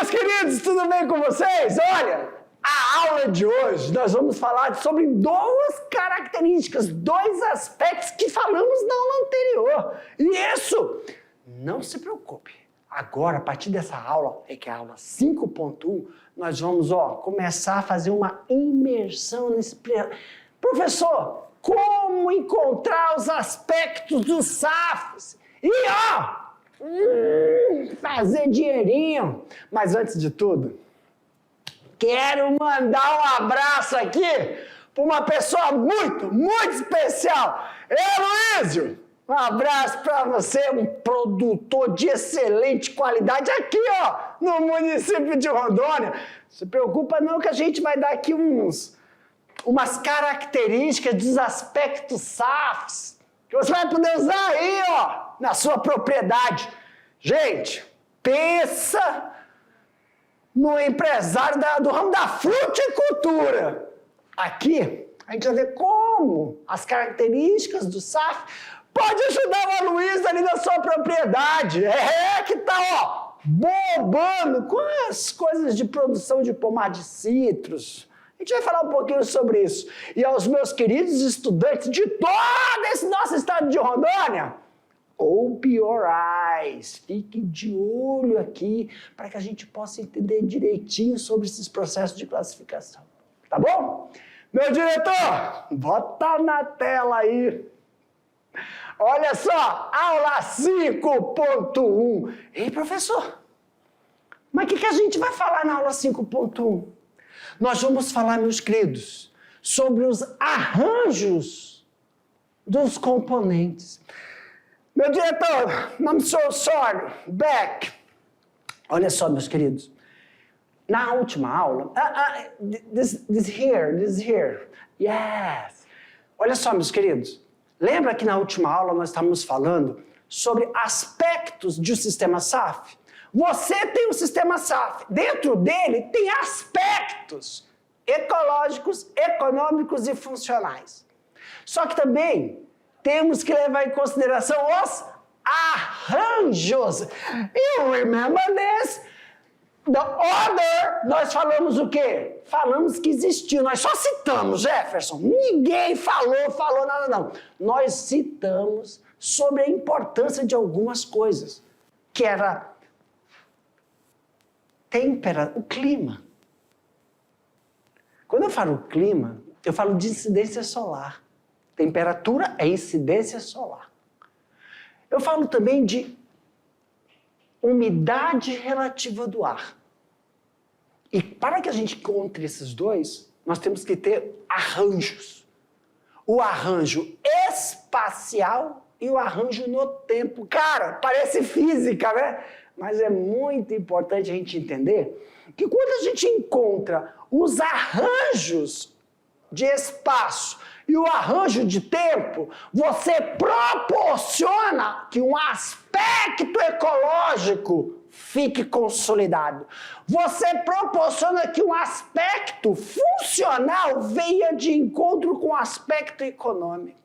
meus queridos, tudo bem com vocês? Olha, a aula de hoje nós vamos falar sobre duas características, dois aspectos que falamos na aula anterior. E isso, não se preocupe. Agora, a partir dessa aula, que é a aula 5.1, nós vamos começar a fazer uma imersão nesse... Professor, como encontrar os aspectos dos SAFs? E fazer dinheirinho. Mas antes de tudo, quero mandar um abraço aqui para uma pessoa muito, muito especial. Luísio, um abraço para você, um produtor de excelente qualidade aqui, no município de Rondônia. Não se preocupa não que a gente vai dar aqui umas características dos aspectos SAFs que você vai poder usar aí, na sua propriedade. Gente, pensa no empresário do ramo da fruticultura. Aqui, a gente vai ver como as características do SAF pode ajudar o Aloysio ali na sua propriedade. Que tá, bombando com as coisas de produção de pomar de citros. A gente vai falar um pouquinho sobre isso. E aos meus queridos estudantes de todo esse nosso estado de Rondônia, open your eyes, fique de olho aqui para que a gente possa entender direitinho sobre esses processos de classificação. Tá bom? Meu diretor, bota na tela aí. Olha só, aula 5.1. Ei, professor, mas o que a gente vai falar na aula 5.1? Nós vamos falar, meus queridos, sobre os arranjos dos componentes. Meu diretor, I'm so sorry, back. Olha só, meus queridos, na última aula, this here, yes. Olha só, meus queridos, lembra que na última aula nós estávamos falando sobre aspectos de um sistema SAF? Você tem um sistema SAF, dentro dele tem aspectos ecológicos, econômicos e funcionais. Só que também temos que levar em consideração os arranjos. You remember this? The other, nós falamos o quê? Falamos que existiu, nós só citamos, Jefferson. Ninguém falou nada não. Nós citamos sobre a importância de algumas coisas, que era o clima. Quando eu falo clima, eu falo de incidência solar. Temperatura é incidência solar. Eu falo também de umidade relativa do ar. E para que a gente encontre esses dois, nós temos que ter arranjos. O arranjo espacial e o arranjo no tempo. Cara, parece física, né? Mas é muito importante a gente entender que quando a gente encontra os arranjos de espaço e o arranjo de tempo, você proporciona que um aspecto ecológico fique consolidado. Você proporciona que um aspecto funcional venha de encontro com o aspecto econômico.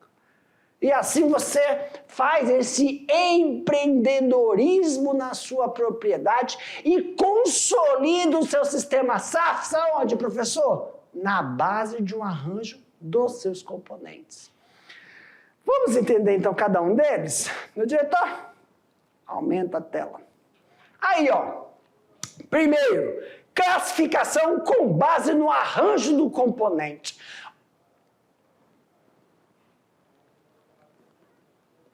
E assim você faz esse empreendedorismo na sua propriedade e consolida o seu sistema SAF, sabe onde, professor? Na base de um arranjo dos seus componentes. Vamos entender então cada um deles? Meu diretor, aumenta a tela. Aí, primeiro, classificação com base no arranjo do componente.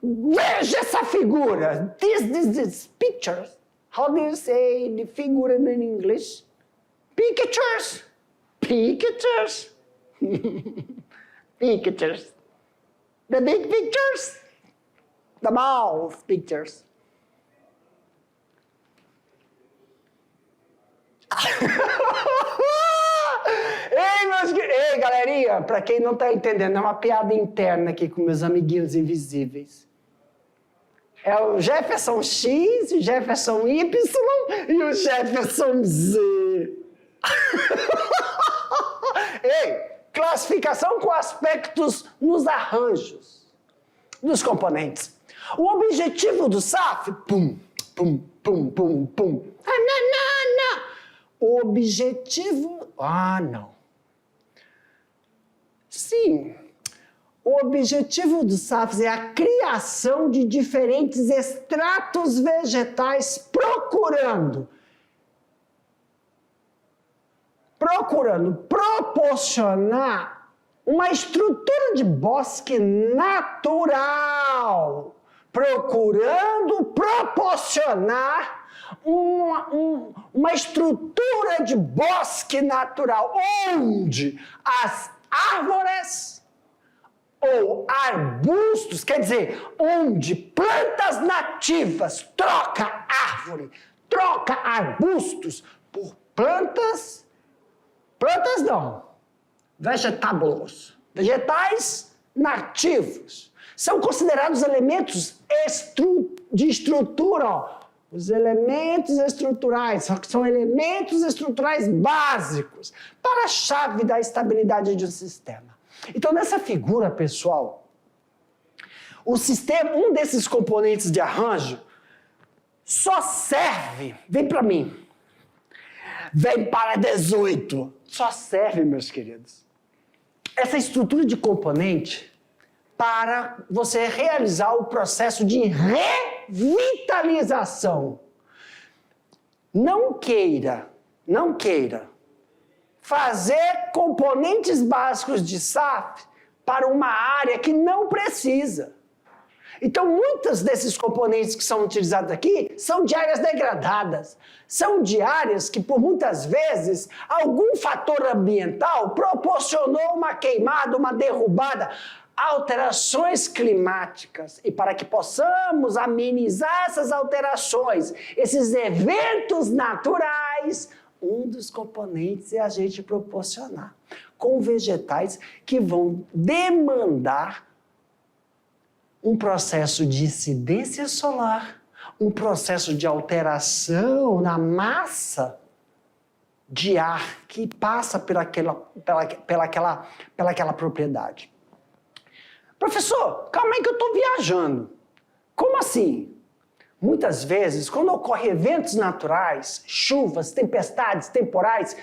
Veja essa figura. This picture. How do you say the figure in English? Pictures. Pictures. Pictures. The big pictures. The small pictures. Ei, galerinha, para quem não está entendendo, é uma piada interna aqui com meus amiguinhos invisíveis. É o Jefferson X, o Jefferson Y e o Jefferson Z. Ei, classificação com aspectos nos arranjos dos componentes. O objetivo do SAF, O objetivo... não. Sim, o objetivo dos SAFs é a criação de diferentes extratos vegetais procurando proporcionar uma estrutura de bosque natural, procurando proporcionar uma estrutura de bosque natural, onde as árvores ou arbustos, quer dizer, onde plantas nativas troca árvore, troca arbustos por plantas não, vegetais nativos. São considerados elementos de estrutura, os elementos estruturais, são elementos estruturais básicos para a chave da estabilidade de um sistema. Então, nessa figura, pessoal, o sistema, um desses componentes de arranjo, só serve, vem para mim, vem para 18, só serve, meus queridos, essa estrutura de componente para você realizar o processo de revitalização. Não queira fazer componentes básicos de SAF para uma área que não precisa. Então, muitos desses componentes que são utilizados aqui são de áreas degradadas. São de áreas que, por muitas vezes, algum fator ambiental proporcionou uma queimada, uma derrubada, alterações climáticas. E para que possamos amenizar essas alterações, esses eventos naturais, um dos componentes é a gente proporcionar com vegetais que vão demandar um processo de incidência solar, um processo de alteração na massa de ar que passa pelaquela propriedade. Professor, calma aí que eu estou viajando. Como assim? Muitas vezes, quando ocorrem eventos naturais, chuvas, tempestades, temporais, o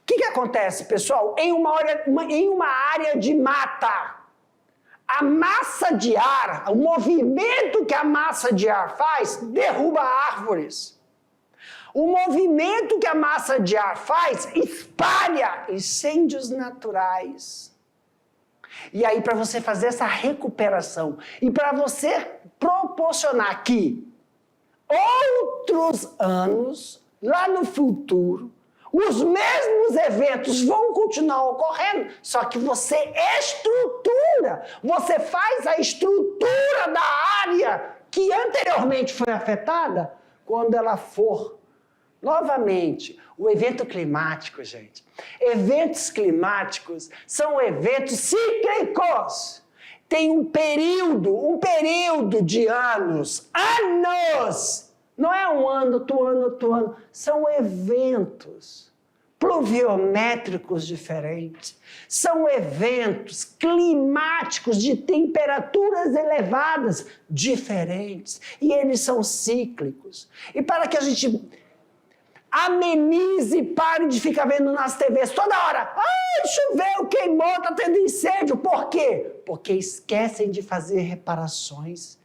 que acontece, pessoal? Em uma área de mata, a massa de ar, o movimento que a massa de ar faz, derruba árvores. O movimento que a massa de ar faz, espalha incêndios naturais. E aí, para você fazer essa recuperação, e para você proporcionar que outros anos, lá no futuro, os mesmos eventos vão continuar ocorrendo, só que você estrutura, você faz a estrutura da área que anteriormente foi afetada, quando ela for, novamente, o evento climático, gente. Eventos climáticos são eventos cíclicos. Tem um período de anos, não é um ano, outro ano, são eventos pluviométricos diferentes, são eventos climáticos de temperaturas elevadas diferentes, e eles são cíclicos. E para que a gente amenize, pare de ficar vendo nas TVs toda hora, choveu, queimou, está tendo incêndio, por quê? Porque esquecem de fazer reparações.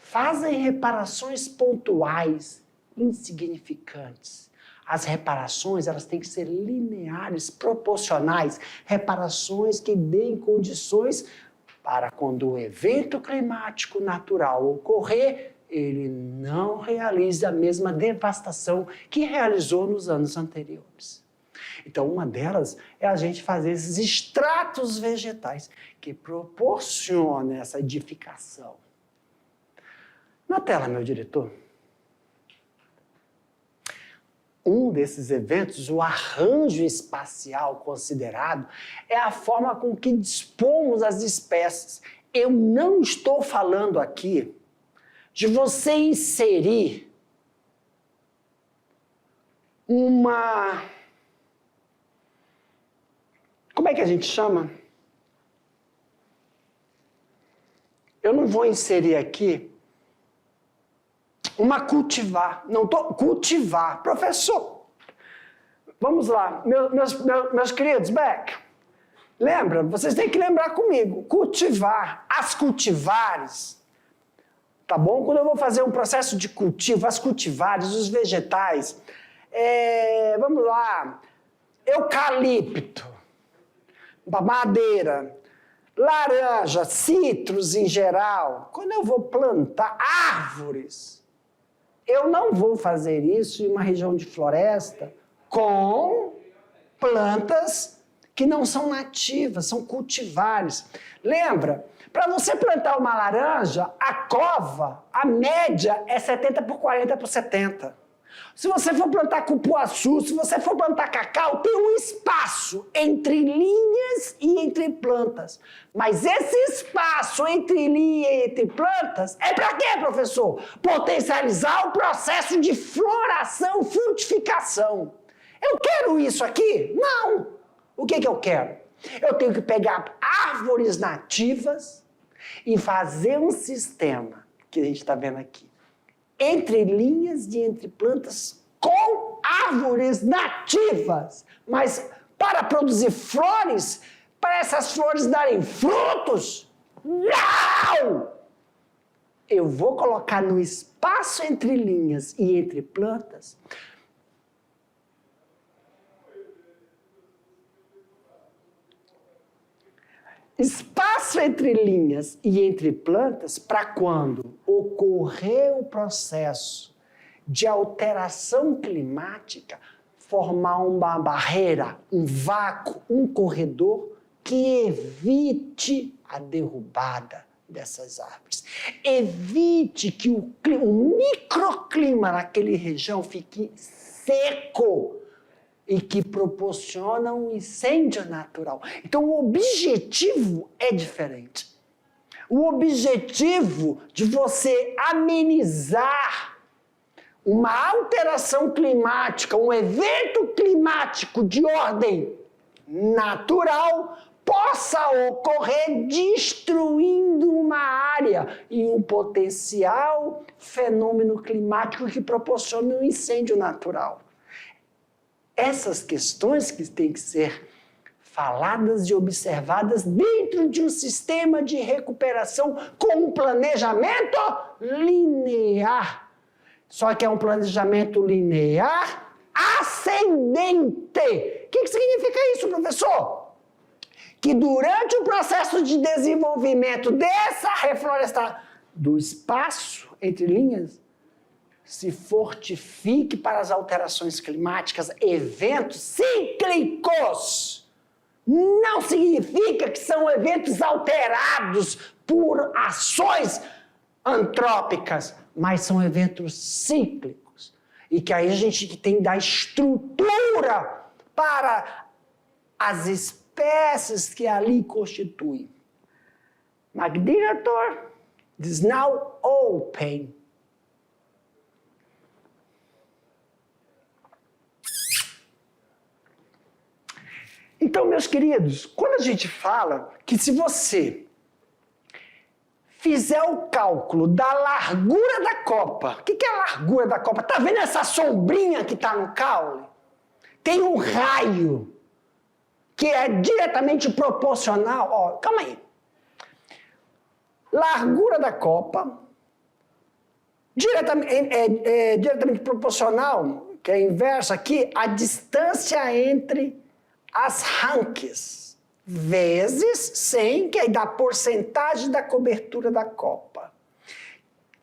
Fazem reparações pontuais, insignificantes. As reparações, elas têm que ser lineares, proporcionais. Reparações que deem condições para quando o evento climático natural ocorrer, ele não realize a mesma devastação que realizou nos anos anteriores. Então, uma delas é a gente fazer esses extratos vegetais que proporcionam essa edificação. Na tela, meu diretor. Um desses eventos, o arranjo espacial considerado, é a forma com que dispomos as espécies. Eu não estou falando aqui de você inserir uma... Como é que a gente chama? Eu não vou inserir aqui uma cultivar. Não estou... Cultivar. Professor, Vamos lá, meus queridos, Beck. Lembra, vocês têm que lembrar comigo, cultivar, as cultivares, tá bom? Quando eu vou fazer um processo de cultivo, as cultivares, os vegetais, vamos lá, eucalipto, madeira, laranja, citros em geral. Quando eu vou plantar árvores, eu não vou fazer isso em uma região de floresta com plantas que não são nativas, são cultivares. Lembra, para você plantar uma laranja, a cova, a média é 70 por 40 por 70. Se você for plantar cupuaçu, se você for plantar cacau, tem um espaço entre linhas e entre plantas. Mas esse espaço entre linha e entre plantas é para quê, professor? Potencializar o processo de floração, frutificação. Eu quero isso aqui? Não. O que eu quero? Eu tenho que pegar árvores nativas e fazer um sistema, que a gente está vendo aqui, entre linhas e entre plantas com árvores nativas. Mas para produzir flores, para essas flores darem frutos, não! Eu vou colocar no espaço entre linhas e entre plantas espaço entre linhas e entre plantas para quando ocorrer o processo de alteração climática, formar uma barreira, um vácuo, um corredor que evite a derrubada dessas árvores. Evite que o microclima naquela região fique seco e que proporciona um incêndio natural. Então, o objetivo é diferente. O objetivo de você amenizar uma alteração climática, um evento climático de ordem natural, possa ocorrer destruindo uma área e um potencial fenômeno climático que proporciona um incêndio natural. Essas questões que têm que ser faladas e observadas dentro de um sistema de recuperação com um planejamento linear. Só que é um planejamento linear ascendente. O que significa isso, professor? Que durante o processo de desenvolvimento dessa reflorestação do espaço entre linhas, se fortifique para as alterações climáticas, eventos cíclicos. Não significa que são eventos alterados por ações antrópicas, mas são eventos cíclicos. E que aí a gente tem que dar estrutura para as espécies que ali constituem. My director is now open. Então, meus queridos, quando a gente fala que se você fizer o cálculo da largura da copa, o que é a largura da copa? Está vendo essa sombrinha que está no caule? Tem um raio que é diretamente proporcional. Ó, calma aí. Largura da copa diretamente proporcional, que é inverso aqui, a distância entre as ranques, vezes 100, que aí dá a porcentagem da cobertura da copa.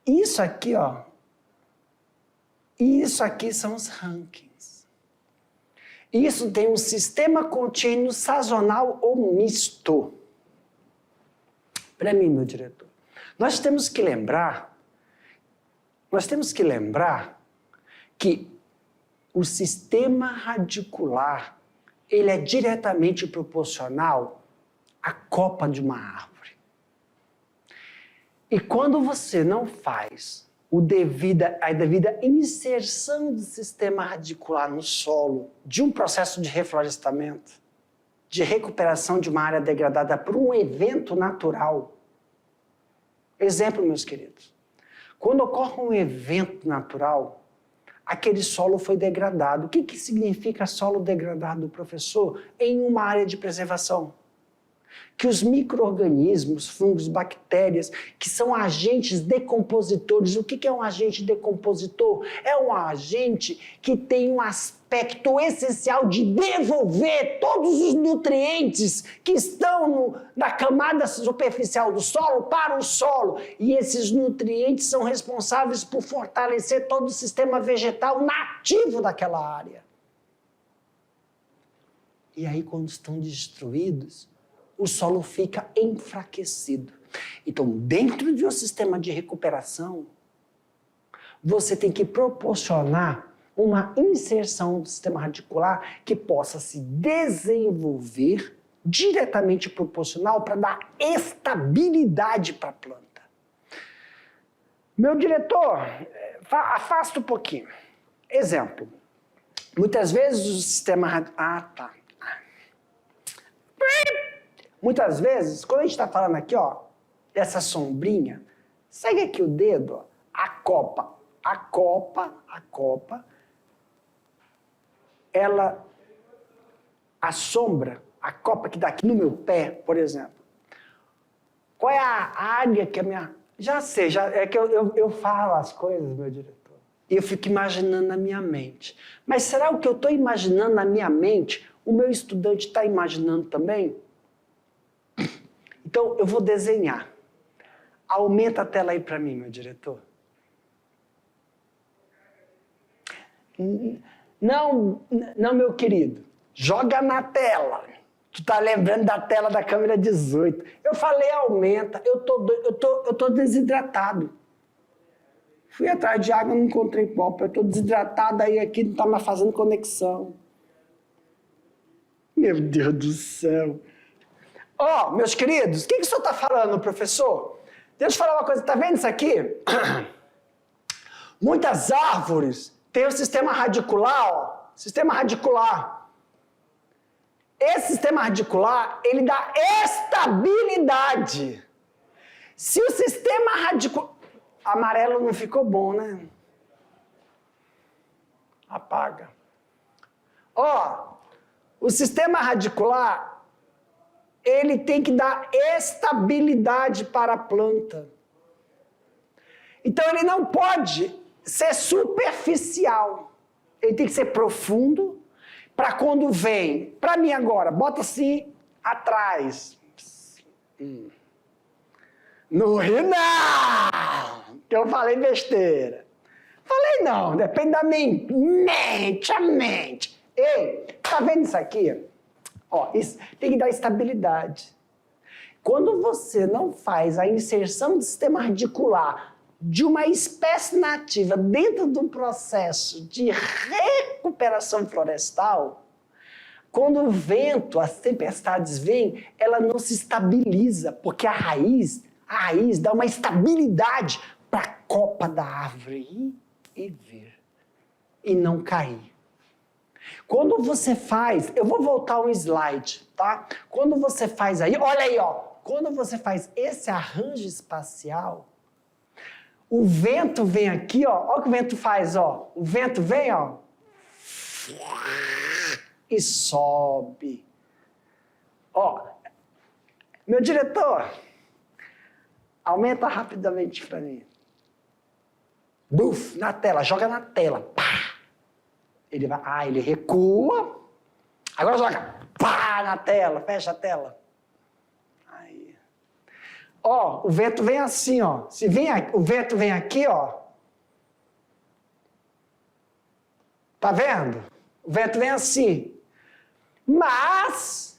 Isso aqui, ó, isso aqui são os rankings. Isso tem um sistema contínuo, sazonal ou misto. Para mim, meu diretor, nós temos que lembrar que o sistema radicular ele é diretamente proporcional à copa de uma árvore. E quando você não faz a devida inserção do sistema radicular no solo de um processo de reflorestamento, de recuperação de uma área degradada por um evento natural. Exemplo, meus queridos. Quando ocorre um evento natural, aquele solo foi degradado. O que significa solo degradado, professor? Em uma área de preservação. Que os micro-organismos, fungos, bactérias, que são agentes decompositores. O que é um agente decompositor? É um agente que tem um aspecto essencial de devolver todos os nutrientes que estão na camada superficial do solo para o solo. E esses nutrientes são responsáveis por fortalecer todo o sistema vegetal nativo daquela área. E aí, quando estão destruídos, o solo fica enfraquecido. Então, dentro de um sistema de recuperação, você tem que proporcionar uma inserção do sistema radicular que possa se desenvolver diretamente proporcional para dar estabilidade para a planta. Meu diretor, afasta um pouquinho. Exemplo. Muitas vezes o sistema... Muitas vezes, quando a gente está falando aqui, ó, dessa sombrinha, segue aqui o dedo, ó, a copa, ela, a sombra, a copa que dá aqui no meu pé, por exemplo. Qual é a área que a minha... Já sei, é que eu falo as coisas, meu diretor, e eu fico imaginando na minha mente. Mas será o que eu estou imaginando na minha mente, o meu estudante está imaginando também? Então, eu vou desenhar. Aumenta a tela aí para mim, meu diretor. Não, meu querido. Joga na tela. Tu tá lembrando da tela da câmera 18. Eu falei aumenta. Eu tô desidratado. Fui atrás de água, não encontrei copo. Eu tô desidratado, aí aqui não tá mais fazendo conexão. Meu Deus do céu. Ó, meus queridos, o que o senhor está falando, professor? Deixa eu falar uma coisa, tá vendo isso aqui? Muitas árvores têm o sistema radicular, ó, sistema radicular. Esse sistema radicular, ele dá estabilidade. Se o sistema radicular... Amarelo não ficou bom, né? Apaga. Ó, o sistema radicular... ele tem que dar estabilidade para a planta. Então, ele não pode ser superficial. Ele tem que ser profundo, para quando vem, para mim agora, bota assim atrás. Não ri não, que eu falei besteira. Falei não, depende da mente, a mente. Ei, tá vendo isso aqui? Ó, isso tem que dar estabilidade. Quando você não faz a inserção do sistema radicular de uma espécie nativa dentro de um processo de recuperação florestal, quando o vento, as tempestades vêm, ela não se estabiliza, porque a raiz dá uma estabilidade para a copa da árvore ir e vir e não cair. Quando você faz, eu vou voltar um slide, tá? Quando você faz aí, olha aí, ó. Quando você faz esse arranjo espacial, o vento vem aqui, ó. Olha o que o vento faz, ó. O vento vem, ó. E sobe. Ó, meu diretor, aumenta rapidamente para mim. Buf, na tela, joga na tela. Pá. Ele vai, ele recua. Agora joga, pá, na tela, fecha a tela. Aí. Ó, o vento vem assim, ó. Se vem, o vento vem aqui, ó. Tá vendo? O vento vem assim. Mas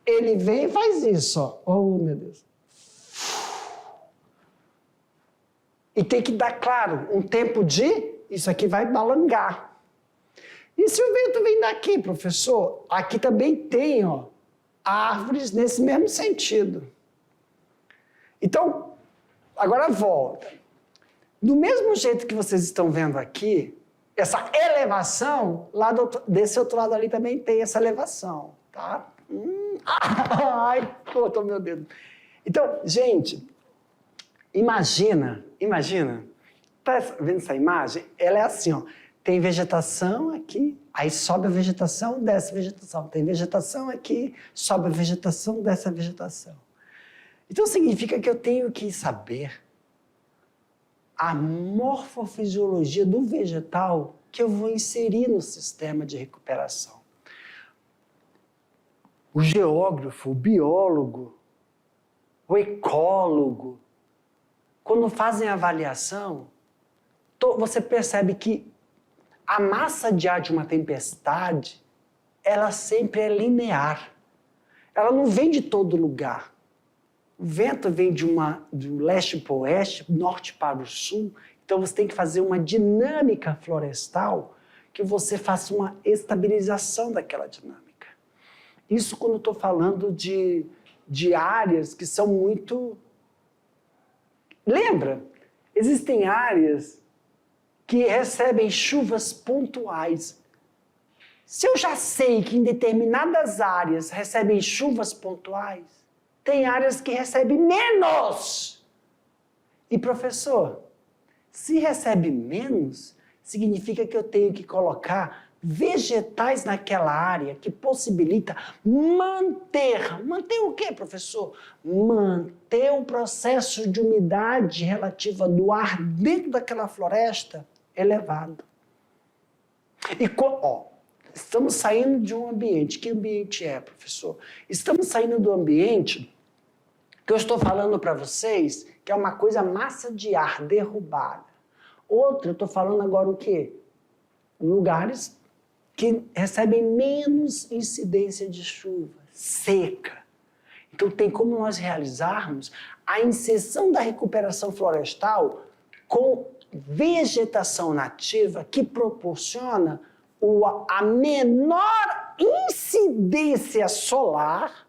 ele vem e faz isso, ó. Oh, meu Deus. E tem que dar, claro, um tempo de... Isso aqui vai balangar. E se o vento vem daqui, professor? Aqui também tem, ó, árvores nesse mesmo sentido. Então, agora volta. Do mesmo jeito que vocês estão vendo aqui, essa elevação, lá desse outro lado ali também tem essa elevação, tá? Ai, cortou meu dedo. Então, gente, imagina, tá vendo essa imagem? Ela é assim, ó. tem vegetação aqui, aí sobe a vegetação, desce a vegetação. Tem vegetação aqui, sobe a vegetação, desce a vegetação. Então significa que eu tenho que saber a morfofisiologia do vegetal que eu vou inserir no sistema de recuperação. O geógrafo, o biólogo, o ecólogo, quando fazem a avaliação, você percebe que a massa de ar de uma tempestade, ela sempre é linear. Ela não vem de todo lugar. O vento vem do leste para o oeste, norte para o sul. Então você tem que fazer uma dinâmica florestal que você faça uma estabilização daquela dinâmica. Isso quando eu estou falando de áreas que são muito... Lembra? Existem áreas que recebem chuvas pontuais. Se eu já sei que em determinadas áreas recebem chuvas pontuais, tem áreas que recebem menos. E professor, se recebe menos, significa que eu tenho que colocar vegetais naquela área que possibilita manter o quê, professor? Manter o processo de umidade relativa do ar dentro daquela floresta elevado. E estamos saindo de um ambiente. Que ambiente é, professor? Estamos saindo do ambiente que eu estou falando para vocês, que é uma coisa massa de ar derrubada. Outra, eu estou falando agora o quê? Lugares que recebem menos incidência de chuva, seca. Então tem como nós realizarmos a inserção da recuperação florestal com vegetação nativa que proporciona a menor incidência solar,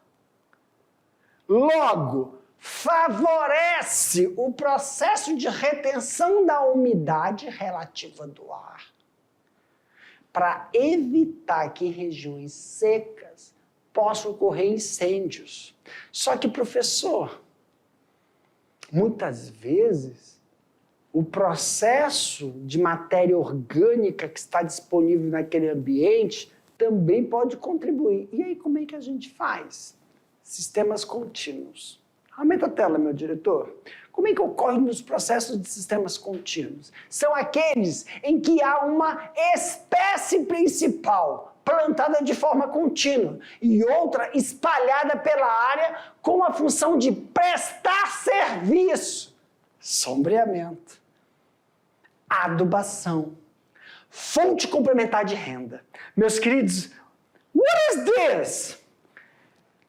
logo favorece o processo de retenção da umidade relativa do ar, para evitar que em regiões secas possam ocorrer incêndios. Só que, professor, muitas vezes o processo de matéria orgânica que está disponível naquele ambiente também pode contribuir. E aí, como é que a gente faz? Sistemas contínuos. Aumenta a tela, meu diretor. Como é que ocorrem os processos de sistemas contínuos? São aqueles em que há uma espécie principal plantada de forma contínua e outra espalhada pela área com a função de prestar serviço. Sombreamento, adubação, fonte complementar de renda. Meus queridos, what is this?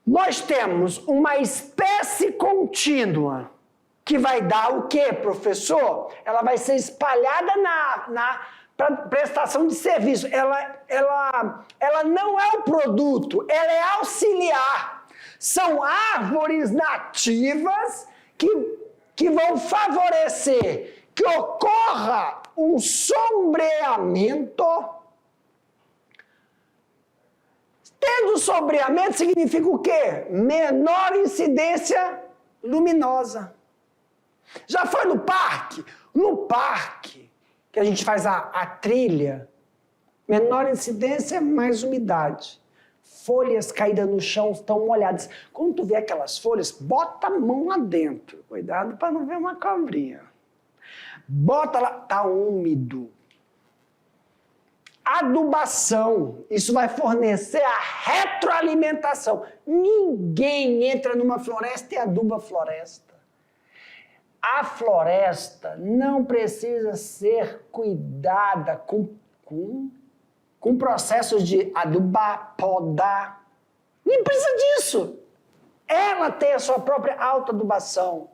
Nós temos uma espécie contínua que vai dar o quê, professor? Ela vai ser espalhada na prestação de serviço. Ela não é o produto, ela é auxiliar. São árvores nativas que vão favorecer que ocorra um sombreamento. Tendo sombreamento significa o quê? Menor incidência luminosa. Já foi no parque? No parque, que a gente faz a trilha, menor incidência, mais umidade. Folhas caídas no chão estão molhadas. Quando tu vê aquelas folhas, bota a mão lá dentro. Cuidado para não ver uma cobrinha. Bota lá, tá úmido. Adubação, isso vai fornecer a retroalimentação. Ninguém entra numa floresta e aduba a floresta. A floresta não precisa ser cuidada com processos de adubar, podar. Nem precisa disso. Ela tem a sua própria autoadubação,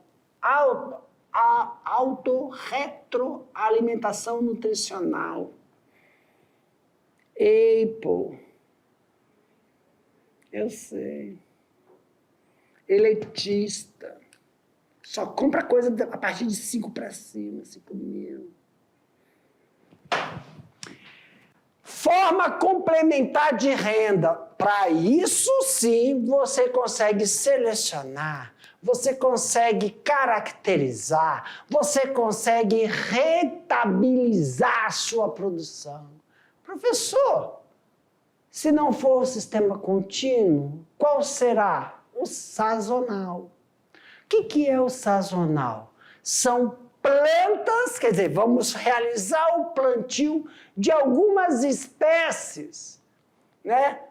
autorretroalimentação nutricional. Ei, pô, eu sei. Elitista. Só compra coisa a partir de 5 para cima, 5 mil. Forma complementar de renda. Para isso, sim, você consegue selecionar, você consegue caracterizar, você consegue rentabilizar a sua produção. Professor, se não for o sistema contínuo, qual será? O sazonal. O que é o sazonal? São plantas, quer dizer, vamos realizar o plantio de algumas espécies, né?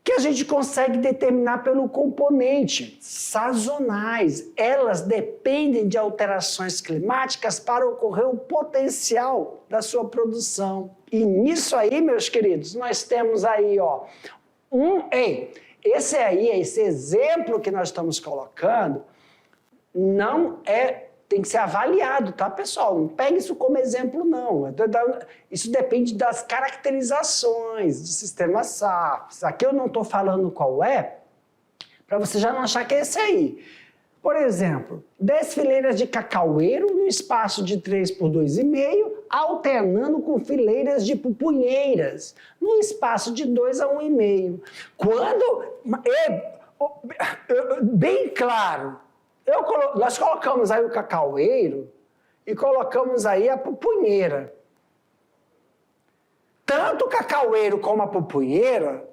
Que a gente consegue determinar pelo componente, sazonais. Elas dependem de alterações climáticas para ocorrer o potencial da sua produção. E nisso aí, meus queridos, nós temos aí, ó, esse exemplo que nós estamos colocando, não é, tem que ser avaliado, tá, pessoal? Não pegue isso como exemplo, não. Isso depende das caracterizações do sistema SAFs. Aqui eu não estou falando qual é, para você já não achar que é esse aí. Por exemplo, 10 fileiras de cacaueiro no espaço de 3 por 2,5, alternando com fileiras de pupunheiras no espaço de 2 a 1,5. Bem claro, nós colocamos aí o cacaueiro e colocamos aí a pupunheira. Tanto o cacaueiro como a pupunheira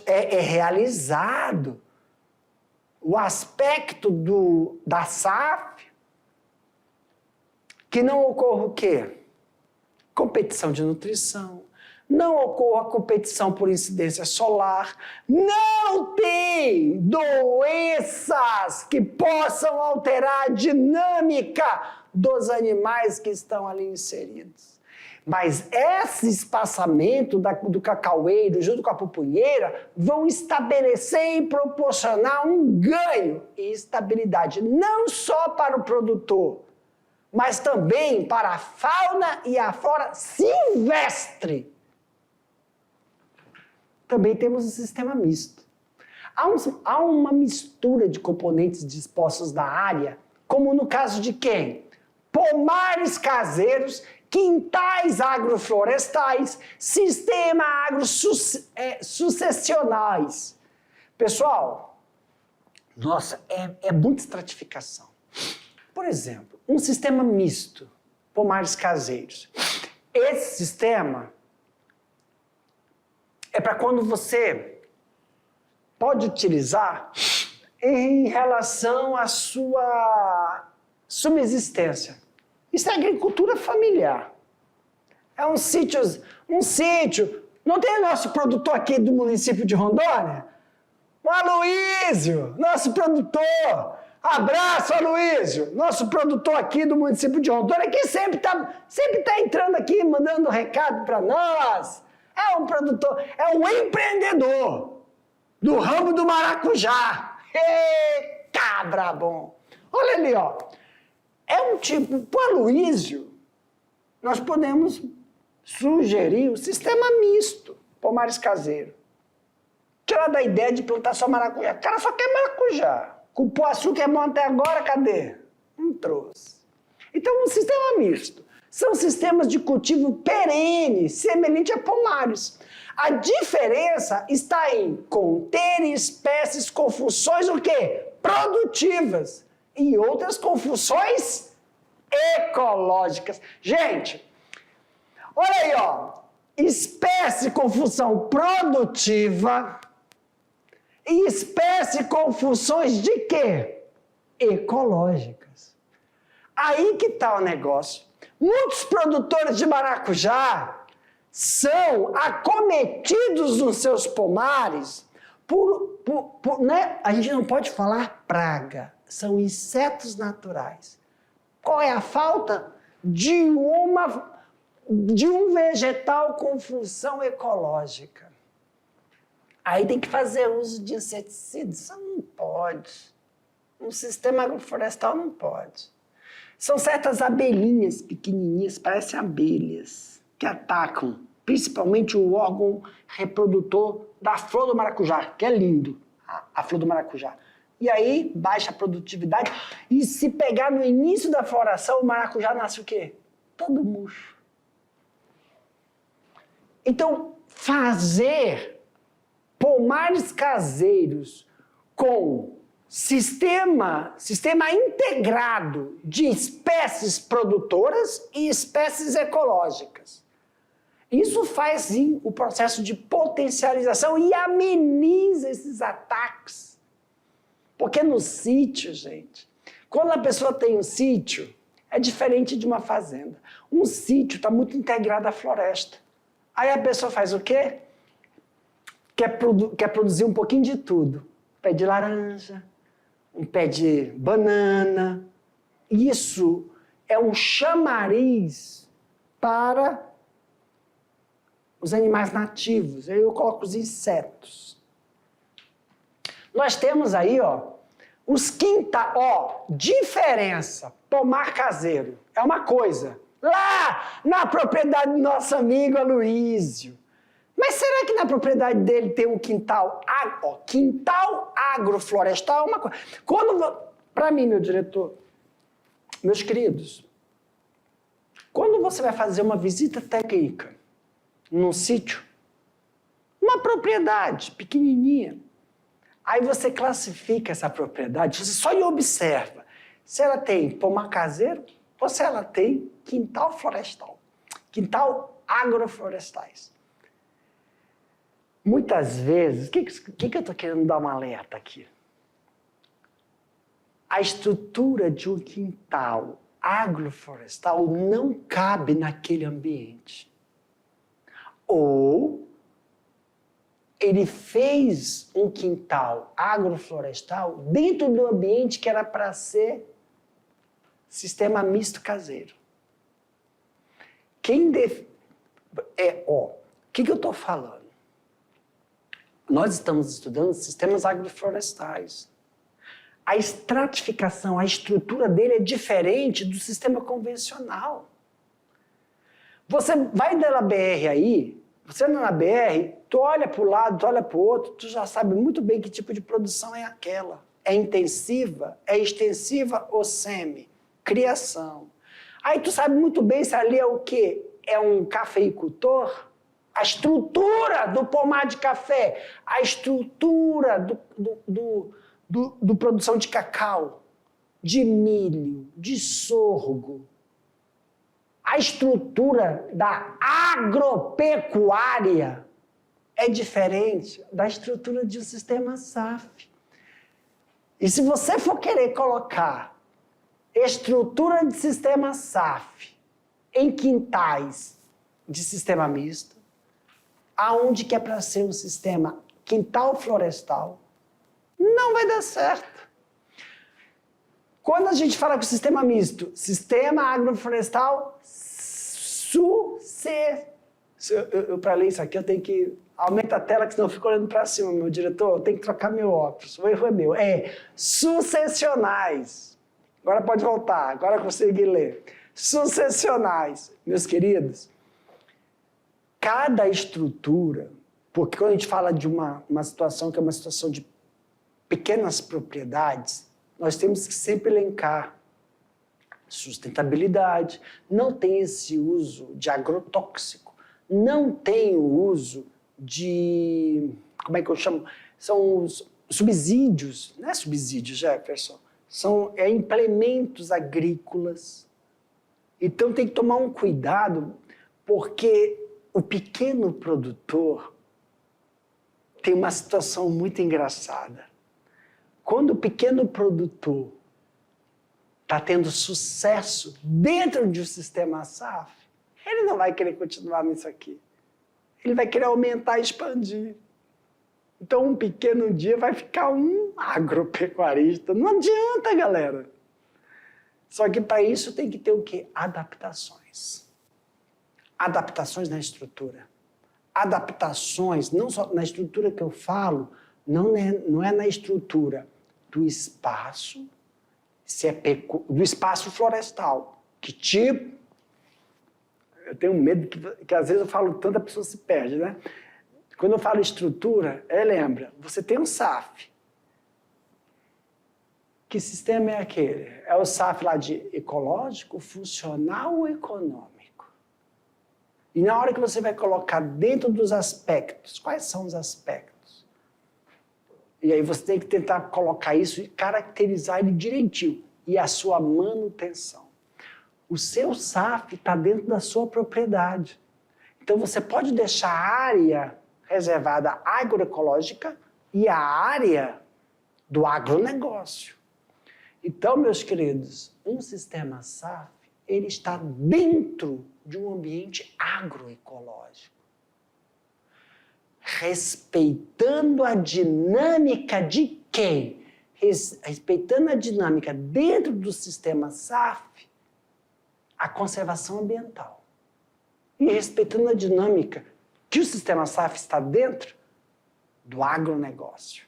é realizado o aspecto da SAF, que não ocorra o quê? Competição de nutrição, não ocorra competição por incidência solar, não tem doenças que possam alterar a dinâmica dos animais que estão ali inseridos. Mas esse espaçamento do cacaueiro junto com a pupunheira vão estabelecer e proporcionar um ganho e estabilidade, não só para o produtor, mas também para a fauna e a flora silvestre. Também temos o sistema misto. Há uma mistura de componentes dispostos na área, como no caso de quem? Pomares caseiros, quintais agroflorestais, sistema sucessionais. Pessoal, nossa, é muita estratificação. Por exemplo, um sistema misto, pomares caseiros. Esse sistema é para quando você pode utilizar em relação à sua subsistência. Isso é agricultura familiar. É um sítio. Não tem o nosso produtor aqui do município de Rondônia? O Aloísio, nosso produtor. Abraço, Aloísio, nosso produtor aqui do município de Rondônia, que sempre tá entrando aqui, mandando recado para nós. É um produtor, é um empreendedor do ramo do maracujá. Ei, cabra bom. Olha ali, ó. É um tipo, para o Aloísio, nós podemos sugerir o sistema misto, pomares caseiro. Tirar da ideia de plantar só maracujá. O cara só quer maracujá. Cupuaçu que é bom até agora, cadê? Não trouxe. Então, um sistema misto. São sistemas de cultivo perene, semelhante a pomares. A diferença está em conter espécies com funções o quê? Produtivas. E outras com funções ecológicas. Gente, olha aí, ó. Espécie com função produtiva e espécie com funções de quê? Ecológicas. Aí que está o negócio. Muitos produtores de maracujá são acometidos nos seus pomares né? A gente não pode falar praga. São insetos naturais. Qual é a falta? De um vegetal com função ecológica. Aí tem que fazer uso de inseticidas. Isso não pode. Um sistema agroflorestal não pode. São certas abelhinhas pequenininhas, parecem abelhas, que atacam principalmente o órgão reprodutor da flor do maracujá, que é lindo, a flor do maracujá. E aí, baixa a produtividade. E se pegar no início da floração, o maracujá nasce o quê? Todo murcho. Então, fazer pomares caseiros com sistema integrado de espécies produtoras e espécies ecológicas. Isso faz, sim, o processo de potencialização e ameniza esses ataques. Porque no sítio, gente, quando a pessoa tem um sítio, é diferente de uma fazenda. Um sítio está muito integrado à floresta. Aí a pessoa faz o quê? Quer produzir um pouquinho de tudo. Um pé de laranja, um pé de banana. Isso é um chamariz para os animais nativos. Aí eu coloco os insetos. Nós temos aí, os diferença. Pomar caseiro é uma coisa. Lá na propriedade do nosso amigo Aloísio. Mas será que na propriedade dele tem um quintal? Quintal agroflorestal é uma coisa. Para mim, meu diretor, meus queridos, quando você vai fazer uma visita técnica num sítio, uma propriedade pequenininha, aí você classifica essa propriedade, você só observa se ela tem pomar caseiro ou se ela tem quintal florestal, quintal agroflorestais. Muitas vezes, o que eu estou querendo dar um alerta aqui? A estrutura de um quintal agroflorestal não cabe naquele ambiente. Ou ele fez um quintal agroflorestal dentro do ambiente que era para ser sistema misto caseiro. O que eu estou falando? Nós estamos estudando sistemas agroflorestais. A estratificação, a estrutura dele é diferente do sistema convencional. Você vai na BR aí, você anda na BR, tu olha para o lado, tu olha para o outro, tu já sabe muito bem que tipo de produção é aquela. É intensiva, é extensiva ou semi? Criação. Aí tu sabe muito bem se ali é o quê? É um cafeicultor? A estrutura do pomar de café, a estrutura do produção de cacau, de milho, de sorgo, a estrutura da agropecuária é diferente da estrutura de um sistema SAF. E se você for querer colocar estrutura de sistema SAF em quintais de sistema misto, aonde que é para ser um sistema quintal florestal, não vai dar certo. Quando a gente fala com sistema misto, sistema agroflorestal para ler isso aqui, eu tenho que aumentar a tela, que senão eu fico olhando para cima, meu diretor, eu tenho que trocar meu óculos, o erro é meu. É sucessionais. Agora pode voltar, agora eu consegui ler. Sucessionais, meus queridos. Cada estrutura, porque quando a gente fala de uma situação que é uma situação de pequenas propriedades, nós temos que sempre elencar sustentabilidade, não tem esse uso de agrotóxico, não tem o uso de, como é que eu chamo? São os subsídios, não é subsídio, Jefferson, são implementos agrícolas. Então tem que tomar um cuidado, porque o pequeno produtor tem uma situação muito engraçada. Quando o pequeno produtor está tendo sucesso dentro de um sistema SAF, ele não vai querer continuar nisso aqui. Ele vai querer aumentar e expandir. Então, um pequeno dia vai ficar um agropecuarista. Não adianta, galera. Só que para isso tem que ter o quê? Adaptações. Adaptações na estrutura. Adaptações, não só na estrutura que eu falo, não é na estrutura do espaço, do espaço florestal. Que tipo? Eu tenho medo que às vezes eu falo tanto, a pessoa se perde, né? Quando eu falo estrutura, lembra, você tem um SAF. Que sistema é aquele? É o SAF lá de ecológico, funcional ou econômico? E na hora que você vai colocar dentro dos aspectos, quais são os aspectos? E aí você tem que tentar colocar isso e caracterizar ele direitinho. E a sua manutenção. O seu SAF está dentro da sua propriedade. Então você pode deixar a área reservada agroecológica e a área do agronegócio. Então, meus queridos, um sistema SAF, ele está dentro de um ambiente agroecológico, respeitando a dinâmica de quem? Respeitando a dinâmica dentro do sistema SAF, a conservação ambiental. E respeitando a dinâmica que o sistema SAF está dentro do agronegócio.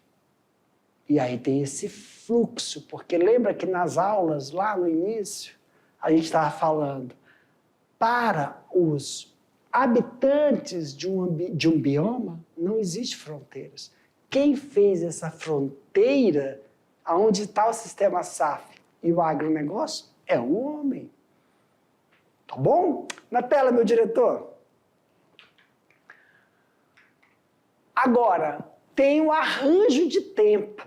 E aí tem esse fluxo, porque lembra que nas aulas, lá no início, a gente estava falando, para os habitantes de um bioma, não existe fronteiras. Quem fez essa fronteira, aonde está o sistema SAF e o agronegócio, é o homem. Tá bom? Na tela, meu diretor. Agora, tem o arranjo de tempo.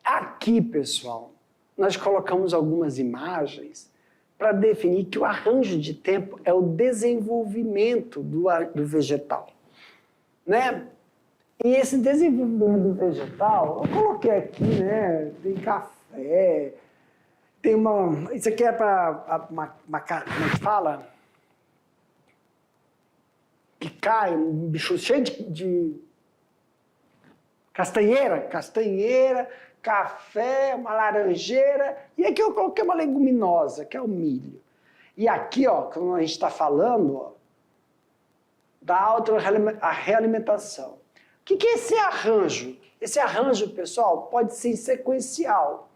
Aqui, pessoal, nós colocamos algumas imagens para definir que o arranjo de tempo é o desenvolvimento do vegetal, né? E esse desenvolvimento do vegetal, eu coloquei aqui, né? Tem café, tem uma... Isso aqui é para como é que fala? Que cai, um bicho cheio de castanheira, café, uma laranjeira, e aqui eu coloquei uma leguminosa, que é o milho. E aqui, ó, quando a gente está falando, ó, da realimentação. O que é esse arranjo? Esse arranjo, pessoal, pode ser sequencial.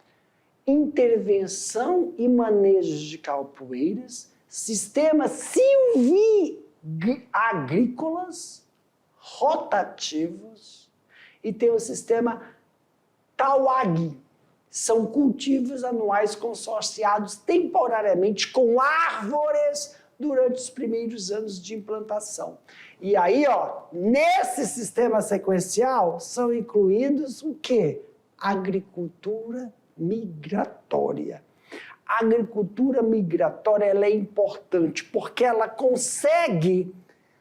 Intervenção e manejo de calpoeiras, sistemas silvi-agrícolas rotativos e tem o sistema Tawagi. São cultivos anuais consorciados temporariamente com árvores durante os primeiros anos de implantação. E aí, ó, nesse sistema sequencial são incluídos o quê? Agricultura migratória. A agricultura migratória ela é importante porque ela consegue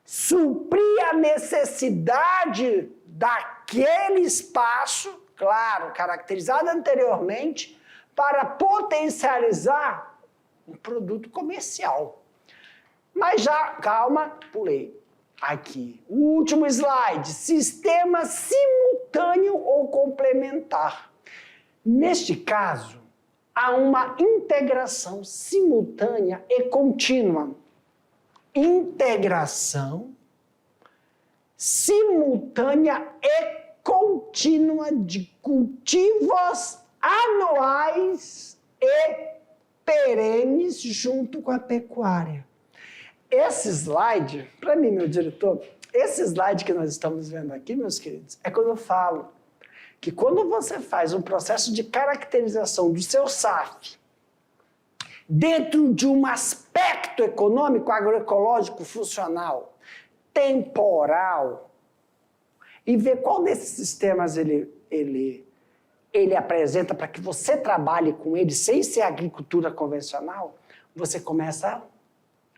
suprir a necessidade daquele espaço, claro, caracterizado anteriormente, para potencializar um produto comercial. Mas já, calma, pulei. Aqui, o último slide, sistema simultâneo ou complementar. Neste caso, há uma integração simultânea e contínua. Integração simultânea e contínua de cultivos anuais e perenes junto com a pecuária. Esse slide, para mim, meu diretor, esse slide que nós estamos vendo aqui, meus queridos, é quando eu falo que quando você faz um processo de caracterização do seu SAF dentro de um aspecto econômico, agroecológico, funcional, temporal, e ver qual desses sistemas ele apresenta para que você trabalhe com ele sem ser agricultura convencional, você começa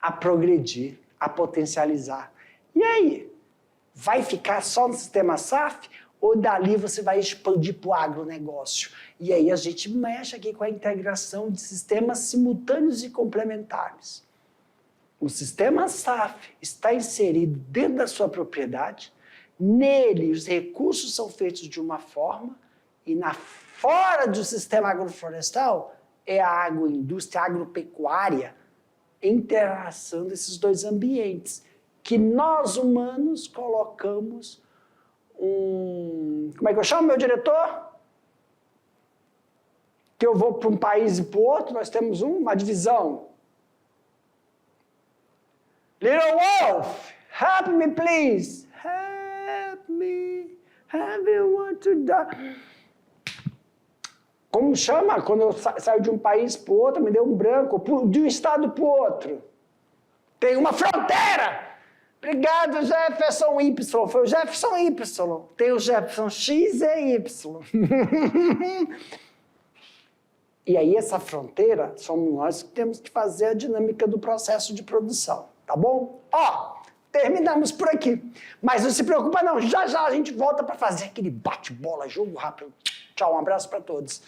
a progredir, a potencializar. E aí? Vai ficar só no sistema SAF ou dali você vai expandir para o agronegócio? E aí a gente mexe aqui com a integração de sistemas simultâneos e complementares. O sistema SAF está inserido dentro da sua propriedade, nele os recursos são feitos de uma forma e fora do sistema agroflorestal é a agroindústria, a agropecuária, interação desses dois ambientes, que nós humanos colocamos como é que eu chamo, meu diretor? Que eu vou para um país e para o outro, nós temos uma divisão. Little Wolf, help me please. Help me, everyone to die. Como chama? Quando eu saio de um país para o outro, me deu um branco, de um estado para o outro. Tem uma fronteira. Obrigado, Jefferson Y. Foi o Jefferson Y. Tem o Jefferson X e Y. E aí essa fronteira somos nós que temos que fazer a dinâmica do processo de produção, tá bom? Ó, terminamos por aqui. Mas não se preocupa não, já já a gente volta para fazer aquele bate-bola, jogo rápido. Tchau, um abraço para todos.